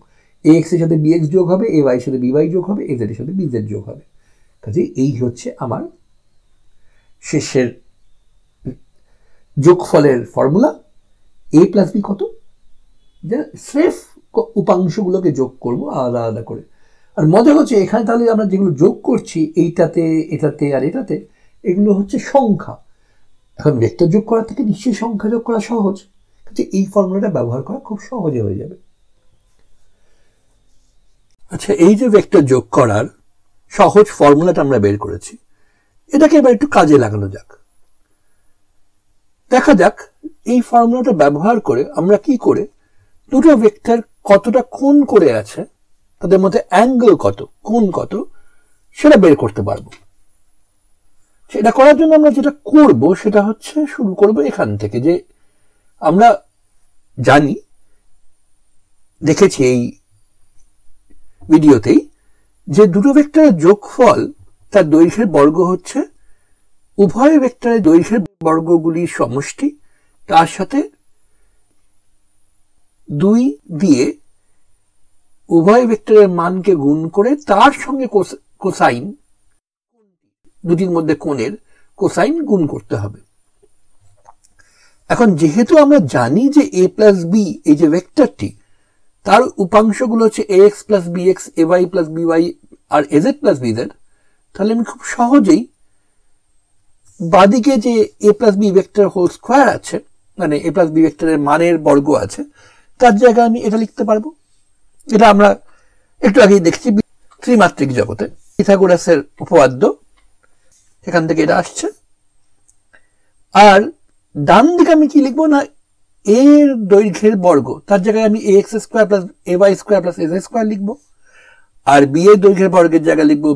Speaker 1: এ এক্স এর সাথে বি এক্স যোগ হবে, এ ওয়াই এর সাথে বি ওয়াই যোগ হবে, এ জেড এর সাথে বি জেড যোগ হবে। কাজে এই হচ্ছে আমার শেষের যোগফলের ফর্মুলা। এ প্লাস বি কত? স্রেফ উপাংশগুলোকে যোগ করবো আলাদা আলাদা করে। আর মজা হচ্ছে এখানে তাহলে আমরা যেগুলো যোগ করছি, এইটাতে, এটাতে আর এটাতে, এগুলো হচ্ছে সংখ্যা। এখন ভেক্টর যোগ করার থেকে নিশ্চয়ই সংখ্যা যোগ করা সহজ, কিন্তু এই ফর্মুলাটা ব্যবহার করা খুব সহজে হয়ে যাবে। আচ্ছা, এই যে ভেক্টর যোগ করার সহজ ফর্মুলাটা আমরা বের করেছি, এটাকে এবার একটু কাজে লাগানো যাক। দেখা যাক এই ফর্মুলাটা ব্যবহার করে আমরা কি করে দুটো ভেক্টর কতটা কোণ করে আছে, তাদের মধ্যে অ্যাঙ্গেল কত, কোণ কত, সেটা বের করতে পারবো। সেটা করার জন্য আমরা যেটা করব সেটা হচ্ছে শুরু করব এখান থেকে, যে আমরা জানি, দেখেছি এই ভিডিওতেই, যে দুটো ভেক্টরের যোগফল তার দৈর্ঘ্যের বর্গ হচ্ছে উভয় ভেক্টরের দৈর্ঘ্যের বর্গগুলির সমষ্টি, তার সাথে 2 দিয়ে উভয় ভেক্টরের মানকে গুণ করে তার সঙ্গে কোসাইন, দুটির মধ্যে কোণের কোসাইন গুণ করতে হবে। এখন যেহেতু আমরা জানি যে এ প্লাস বি, এই যে ভেক্টরটি, তার উপাংশগুলো হচ্ছে A X plus B X, A Y plus B Y আর A Z plus B Z, তাহলে আমি খুব সহজেই বাদিকে যে A plus B vector whole square আছে, মানে এ প্লাস বি ভেক্টরের মানের বর্গ আছে, তার জায়গায় আমি এটা লিখতে পারবো। এটা আমরা একটু আগেই দেখছি ত্রিমাত্রিক জগতে, পিথাগোরাসের উপপাদ্য, এখান থেকে এটা আসছে। আর ডান দিকে আমি কি লিখবো না, এর দৈর্ঘ্যের বর্গ, তার জায়গায় আমি A X square plus A Y square plus A Z square লিখবো। আর বি এর দৈর্ঘ্যের বর্গের জায়গায় লিখবো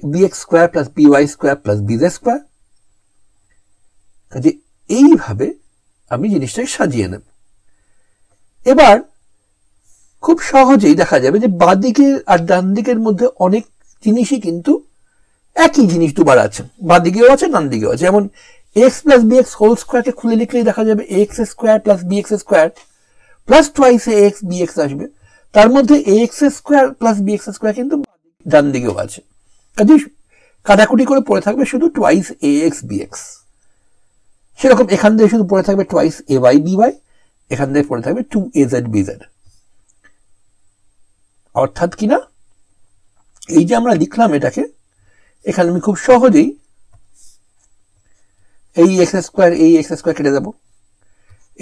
Speaker 1: B X square plus B Y square plus B Z square. কাজে এইভাবে আমি জিনিসটাকে সাজিয়ে নেব। এবার খুব সহজেই দেখা যাবে যে বাঁদিকের আর ডান দিকের মধ্যে অনেক জিনিসই কিন্তু একই জিনিস দুবার আছে, বাঁদিকেও আছে ডান দিকেও আছে। যেমন X plus B X whole স্কোয়ারকে খুলে লিখলেই দেখা যাবে X square plus B X square plus twice A X B X আসবে। তার মধ্যে A X square plus B X square কিন্তু ডান দিকেও আছে। কাজে কাটাকুটি করে পড়ে থাকবে শুধু twice A X B x. সেরকম এখান থেকে শুধু পড়ে থাকবে টুয়াইস এ ওয়াই বি ওয়াই, এখান থেকে পড়ে থাকবে 2az bz। অর্থাৎ কিনা, এই যে আমরা লিখলাম এটাকে, এখানে আমি খুব সহজেই এই এক্স স্কোয়ার এই এক্স স্কোয়ার কেটে দেবো,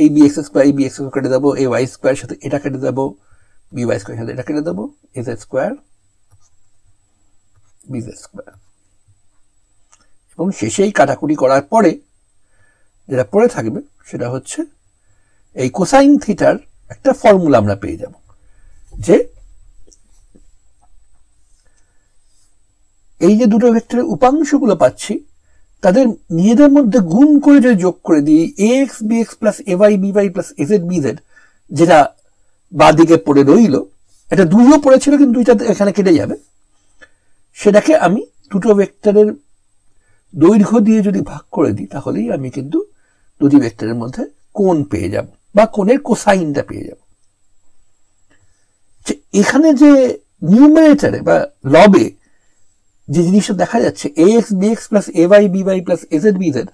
Speaker 1: এই বি এক্স স্কোয়ার এই বি এক্স স্কোয়ার কেটে দেবো, এই ওয়াই স্কোয়ার সাথে এটা কেটে দেবো, বি ওয়াই স্কোয়ার সাথে এটা কেটে দেবো, A Z square B Z square. এবং শেষেই কাটাকুটি করার পরে যেটা পড়ে থাকবে সেটা হচ্ছে এই কোসাইন থিটার একটা ফর্মুলা আমরা পেয়ে যাব, যে এই যে দুটো ভেক্টরের উপাংশগুলো পাচ্ছি তাদের নিজেদের মধ্যে গুণ করে যদি যোগ করে দিই, A X B X plus A Y B Y plus A Z B Z, যেটা বাঁদিকে পড়ে রইল, এটা দুইও পড়েছিল কিন্তু দুইটা এখানে কেটে যাবে, সেটাকে আমি দুটো ভেক্টরের দৈর্ঘ্য দিয়ে যদি ভাগ করে দিই, তাহলেই আমি কিন্তু দুটি ভেক্টরের মধ্যে কোণ পেয়ে যাব বা কোণের কোসাইনটা পেয়ে যাব। এখানে যে নিউমারেটরে বা লবে যে জিনিসটা দেখা যাচ্ছে A X B X plus A Y B Y plus A Z B Z,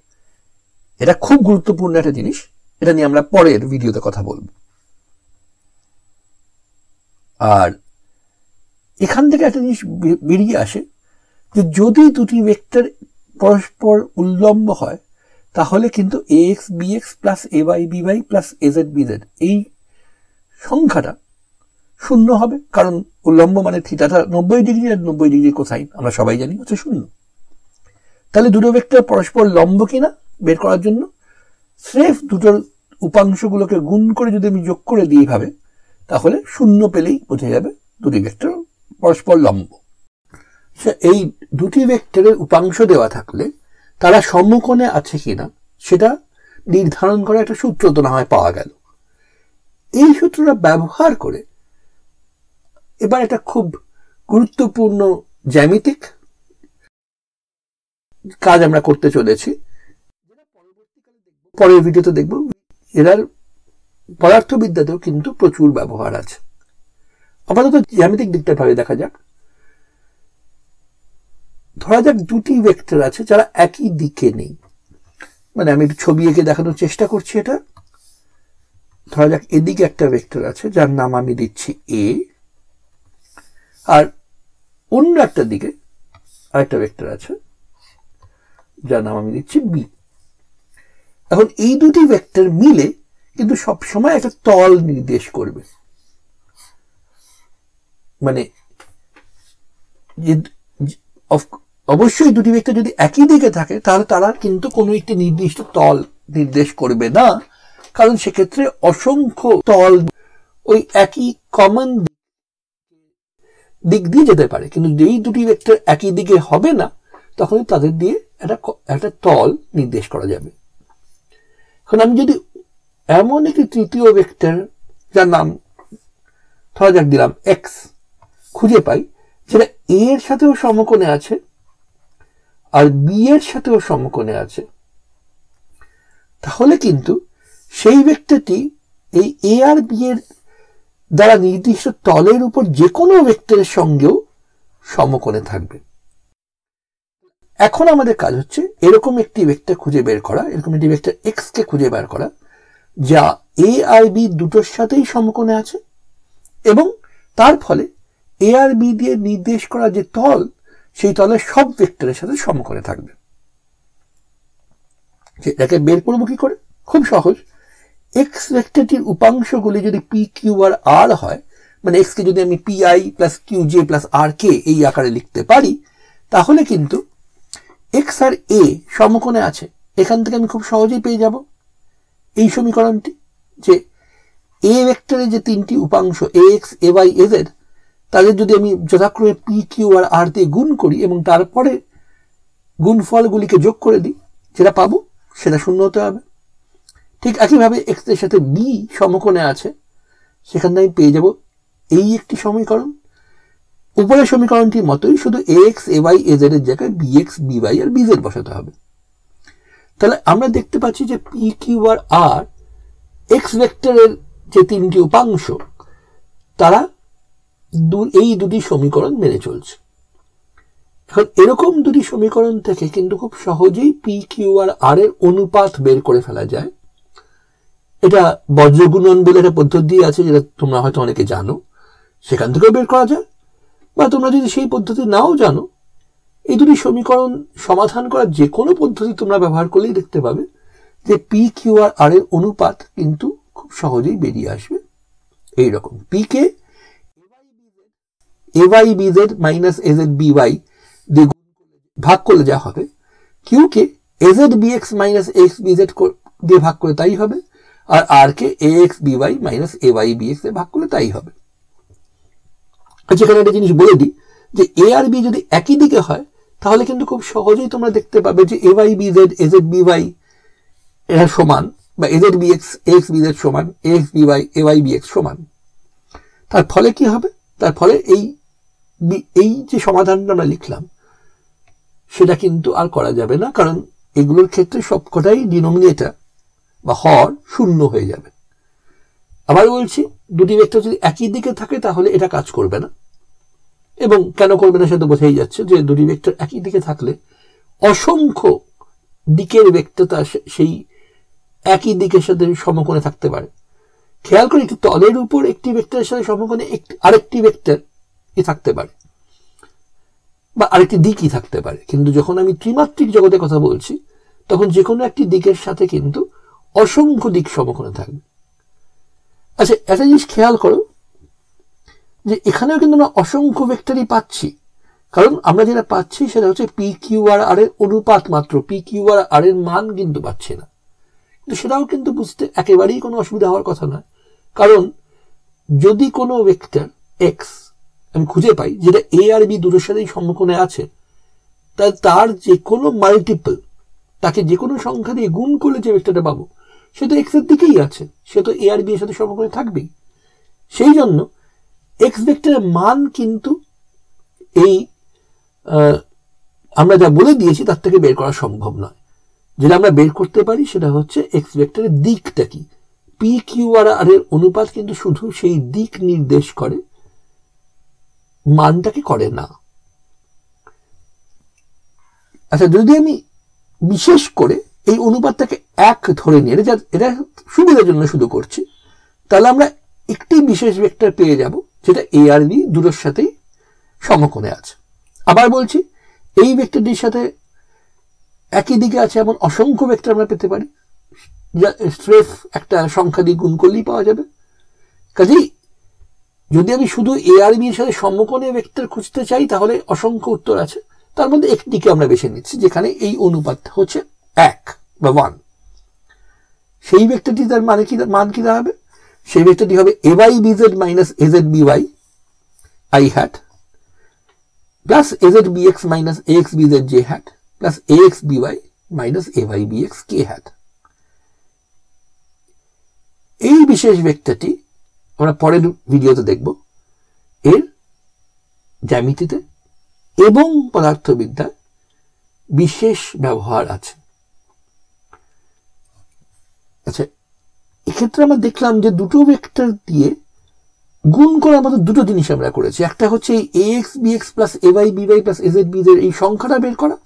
Speaker 1: এটা খুব গুরুত্বপূর্ণ একটা জিনিস, এটা নিয়ে আমরা পরের ভিডিওতে কথা বলবো। আর এখান থেকে একটা জিনিস বেরিয়ে আসে যে যদি দুটি ভেক্টর পরস্পর উল্লম্ব হয়, তাহলে কিন্তু A X B X plus A Y B Y plus A Z B Z এই সংখ্যাটা শূন্য হবে, কারণ উল্লম্ব মানে থিটাটা 90 ডিগ্রি আর 90 ডিগ্রি কোসাইন আমরা সবাই জানি হচ্ছে শূন্য। তাহলে দুটো ভেক্টর পরস্পর লম্ব কিনা বের করার জন্য স্রেফ দুটোর উপাংশগুলোকে গুণ করে যদি আমি যোগ করে দিই ভাবে, তাহলে শূন্য পেলেই বোঝা যাবে দুটি ভেক্টর পরস্পর লম্ব। এই দুটি ভেক্টরের উপাংশ দেওয়া থাকলে তারা সমকোণে আছে কিনা সেটা নির্ধারণ করা একটা সূত্র তো না হয় পাওয়া গেল। এই সূত্রটা ব্যবহার করে এবার একটা খুব গুরুত্বপূর্ণ জ্যামিতিক কাজ আমরা করতে চলেছি, পরের ভিডিওতে দেখব। এর পদার্থবিদ্যাতেও কিন্তু প্রচুর ব্যবহার আছে। আপাতত জ্যামিতিক দিকটা ভাবে দেখা যাক। ধরা যাক দুটি ভেক্টর আছে যারা একই দিকে নেই, মানে আমি একটু ছবি এঁকে দেখানোর চেষ্টা করছি। এটা ধরা যাক এদিকে একটা ভেক্টর আছে যার নাম আমি দিচ্ছি এ, আর অন্য একটা দিকে আরেকটা ভেক্টর আছে যার নাম আমি দিচ্ছি বি। এখন এই দুটি ভেক্টর মিলে কিন্তু সবসময় একটা তল নির্দেশ করবে, মানে অবশ্যই দুটি ভেক্টর যদি একই দিকে থাকে তাহলে তারা কিন্তু কোনো একটি নির্দিষ্ট তল নির্দেশ করবে না, কারণ সেক্ষেত্রে অসংখ্য তল ওই একই কমন দিক দিয়ে যেতে পারে। কিন্তু যেই দুটি ভেক্টর একই দিকে হবে না তখন তাদের দিয়ে একটা তল নির্দেশ করা যাবে। এখন আমি যদি এমন একটি তৃতীয় ভেক্টর যার নাম ধরা যাক দিলাম এক্স খুঁজে পাই, যেটা এ এর সাথেও সমকোণে আছে আর বি এর সাথেও সমকোণে আছে, তাহলে কিন্তু সেই ভেক্টরটি এই এ আর বি এর দ্বারা নির্দিষ্ট তলের উপর যে কোনো ভেক্টরের সঙ্গেও সমকোণে থাকবে। এখন আমাদের কাজ হচ্ছে এরকম একটি ভেক্টর খুঁজে বের করা, এরকম একটি ভেক্টর এক্স কে খুঁজে বের করা যা এ আর বি দুটোর সাথেই সমকোণে আছে এবং তার ফলে এ আর বি দিয়ে নির্দেশ করা যে তল সেই তলের সব ভেক্টরের সাথে সমকোণে থাকবে। এটাকে বের করবো কি করে? খুব সহজ। এক্স ভেক্টরটির উপাংশগুলি যদি পি কিউ আর আর হয়, মানে এক্স কে যদি আমি P I plus Q J plus R K এই আকারে লিখতে পারি, তাহলে কিন্তু এক্স আর এ সমকোণে আছে। এখান থেকে আমি খুব সহজেই পেয়ে যাব এই সমীকরণটি, যে এ ভেক্টরের যে তিনটি উপাংশ A X A Y A Z, তাদের যদি আমি যথাক্রমে পি কিউ আর আর দিয়ে গুণ করি এবং তারপরে গুণফলগুলিকে যোগ করে দিই, যেটা পাবো সেটা শূন্য হতে হবে। ঠিক একইভাবে এক্স এর সাথে বি সমকোণে আছে, সেখান থেকে আমি পেয়ে যাব এই একটি সমীকরণ। উপরের সমীকরণটির মতোই, শুধু A X A Y A Z এর জায়গায় বি এক্স বি ওয়াই আর বি জেড বসাতে হবে। তাহলে আমরা দেখতে পাচ্ছি যে পি কিউ আর আর এক্স ভেক্টরের যে তিনটি উপাংশ তারা এই দুটি সমীকরণ মেনে চলছে। এখন এরকম দুটি সমীকরণ থেকে কিন্তু খুব সহজেই পি কিউ আর আর এর অনুপাত বের করে ফেলা যায়। এটা বজ্রগুণন বলে একটা পদ্ধতি আছে, যেটা তোমরা হয়তো অনেকে জানো, সেখান থেকেও বের করা যায়। বা তোমরা যদি সেই পদ্ধতি নাও জানো, এই দুটি সমীকরণ সমাধান করার যে কোনো পদ্ধতি তোমরা ব্যবহার করলেই দেখতে পাবে যে পি কিউ আর আর এর অনুপাত কিন্তু খুব সহজেই বেরিয়ে আসবে এইরকম। P K A Y B Z minus A Z B Y দিয়ে ভাগ করলে যা হবে, Q K A Z B X minus X B Z দিয়ে ভাগ করে তাই হবে, আর R K A X B Y minus A Y B X দিয়ে ভাগ করলে তাই হবে। যেখানে একটা জিনিস বলে দিই যে এ আর বি যদি একই দিকে হয় তাহলে কিন্তু খুব সহজেই তোমরা দেখতে পাবে যে A Y B Z A Z B Y এরা সমান, বা A Z B X A X B Z সমান, A X B Y A Y B X সমান। তার ফলে কি হবে? তার ফলে এই যে সমাধানটা আমরা লিখলাম সেটা কিন্তু আর করা যাবে না, কারণ এগুলোর ক্ষেত্রে সবকটাই ডিনোমিনেটর বা হর শূন্য হয়ে যাবে। আবার বলছি, দুটি ভেক্টর যদি একই দিকে থাকে তাহলে এটা কাজ করবে না, এবং কেন করবে না সেটা বোঝাই যাচ্ছে যে দুটি ভেক্টর একই দিকে থাকলে অসংখ্য দিকের ভেক্টর তার সেই একই দিকের সাথে সমকোণে থাকতে পারে। খেয়াল করে, একটি তলের উপর একটি ভেক্টরের সাথে সমকোণে আরেকটি ভেক্টর থাকতে পারে বা আরেকটি দিকই থাকতে পারে, কিন্তু যখন আমি ত্রিমাত্রিক জগতের কথা বলছি তখন যে কোনো একটি দিকের সাথে কিন্তু অসংখ্য দিক সমকোণে থাকবে। আচ্ছা, একটা জিনিস খেয়াল করো যে এখানেও কিন্তু আমরা অসংখ্য ভেক্টরই পাচ্ছি, কারণ আমরা যেটা পাচ্ছি সেটা হচ্ছে পি কিউ আর আর এর অনুপাত মাত্র, পি কিউ আর আর এর মান কিন্তু পাচ্ছি না। কিন্তু সেটাও কিন্তু বুঝতে একেবারেই কোনো অসুবিধা হওয়ার কথা নয়, কারণ যদি কোনো ভেক্টর এক্স আমি খুঁজে পাই যেটা এ আর বি দুটোর সাথেই সমকোণে আছে, তার যে কোনো মাল্টিপল, তাকে যে কোনো সংখ্যা দিয়ে গুণ করলে যে ভেক্টরটা পাবো সে তো এক্স এর দিকেই আছে, সে তো এ আর বি এর সাথে সমকোণে থাকবেই। সেই জন্য এক্স ভেক্টরের মান কিন্তু এই আমরা যা বলে দিয়েছি তার থেকে বের করা সম্ভব নয়। যেটা আমরা বের করতে পারি সেটা হচ্ছে এক্স ভেক্টরের দিকটা কি। পি কিউ আর আর এর অনুপাত কিন্তু শুধু সেই দিক নির্দেশ করে, মানটাকে করে না। আচ্ছা, যদি আমি বিশেষ করে এই অনুপাতটাকে এক ধরে নিয়ে, এটা সুবিধার জন্য শুধু করছি, তাহলে আমরা একটি বিশেষ ভেক্টর পেয়ে যাব যেটা এ আর বি দুটোর সাথেই সমকোণে আছে। আবার বলছি, এই ভেক্টরটির সাথে একই দিকে আছে এমন অসংখ্য ভেক্টর আমরা পেতে পারি, যা স্রেফ একটা সংখ্যা দিয়ে গুণ করলেই পাওয়া যাবে। কাজেই যদি আমি শুধু এ আর বি এর সাথে সমকোণে ভেক্টর খুঁজতে চাই তাহলে অসংখ্য উত্তর আছে, তার মধ্যে একটিকে আমরা বেছে নিচ্ছি যেখানে এই অনুপাতটা হচ্ছে 1 বা 1। সেই ভেক্টরটি তার মান কি দাঁড়াবে? সেই ভেক্টরটি হবে A Y B Z minus A Z B Y I hat plus A Z B X minus X B Z J hat plus X B Y minus A Y B X K hat. এই বিশেষ ভেক্টরটি আমরা পরের ভিডিওতে দেখব। এর জ্যামিতিতে এবং পদার্থবিদ্যায় বিশেষ ব্যবহার আছে। আচ্ছা, এক্ষেত্রে আমরা দেখলাম যে দুটো ভেক্টর দিয়ে গুণ করার মতো দুটো জিনিস আমরা করেছি। একটা হচ্ছে এই A X B X plus A Y B Y plus A Z B Z এই সংখ্যাটা বের করা,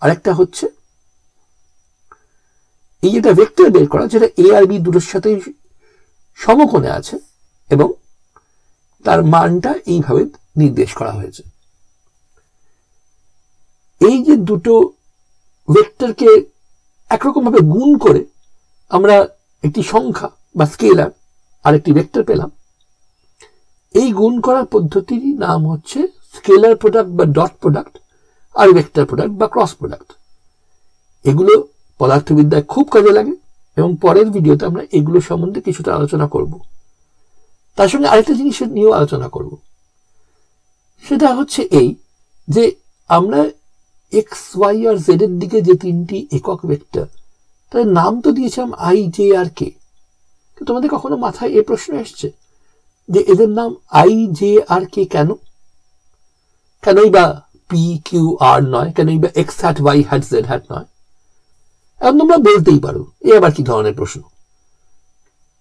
Speaker 1: আর একটা হচ্ছে এই একটা ভেক্টর বের করা যেটা এ আর বি দুটোর সাথেই সমকোণে আছে এবং তার মানটা এইভাবে নির্দেশ করা হয়েছে। এই যে দুটো ভেক্টরকে একরকম ভাবে গুণ করে আমরা একটি সংখ্যা বা স্কেলার আর একটি ভেক্টর পেলাম, এই গুণ করার পদ্ধতির নাম হচ্ছে স্কেলার প্রোডাক্ট বা ডট প্রোডাক্ট আর ভেক্টর প্রোডাক্ট বা ক্রস প্রোডাক্ট। এগুলো পদার্থবিদ্যায় খুব কাজে লাগে এবং পরের ভিডিওতে আমরা এগুলো সম্বন্ধে কিছুটা আলোচনা করব। তার সঙ্গে আরেকটা জিনিস নিয়েও আলোচনা করব, সেটা হচ্ছে এই যে আমরা এক্স ওয়াই আর জেড এর দিকে যে তিনটি একক ভেক্টর, তাদের নাম তো দিয়েছিলাম আই জে আর কে। তোমাদের কখনো মাথায় এই প্রশ্ন এসছে যে এদের নাম আই জে আর কে কেন? কেনই বা পি কিউ আর নয়? কেনই বা X hat Y hat Z hat নয়? এখন তোমরা বলতেই পারো এ আবার কি ধরনের প্রশ্ন।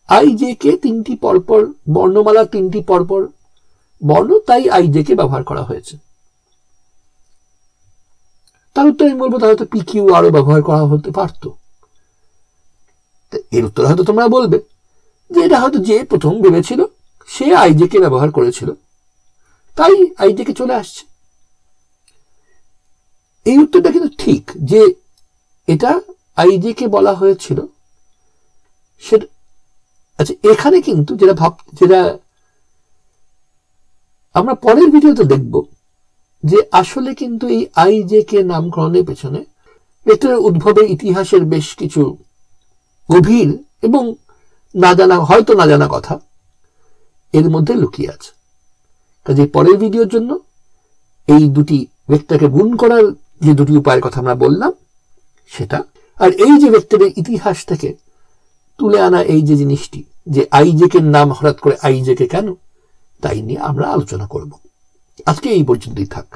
Speaker 1: আই জে কে তিনটি পরপর বর্ণমালার তিনটি পরপর বর্ণ, তাই আই জে কে ব্যবহার করা হয়েছে। তার উত্তর আমি বলবো তাহলে তো পি কিউ আরও ব্যবহার করা হতে পারত। এর উত্তর হয়তো তোমরা বলবে যে এটা হয়তো যে প্রথম ভেবেছিল সে আই জে কে ব্যবহার করেছিল, তাই আই জে কে চলে আসছে। এই উত্তরটা কিন্তু ঠিক যে এটা আই জে কে বলা হয়েছিল সেটা। আচ্ছা, এখানে কিন্তু যেটা আমরা পরের ভিডিওতে দেখব যে আসলে কিন্তু এই আই জে কে নামকরণের পেছনে ভেক্টরের উদ্ভবের ইতিহাসের বেশ কিছু গভীর এবং হয়তো না জানা কথা এর মধ্যে লুকিয়ে আছে। কাজে পরের ভিডিওর জন্য এই দুটি ভেক্টরকে গুণ করার যে দুটি উপায়ের কথা আমরা বললাম সেটা, আর এই যে ভেক্টরের ইতিহাস থেকে তুলে আনা এই যে জিনিসটি যে আই জে কে নাম হঠাৎ করে আই জে কে কেন, তাই নিয়ে আমরা আলোচনা করব। আজকে এই পর্যন্তই থাক।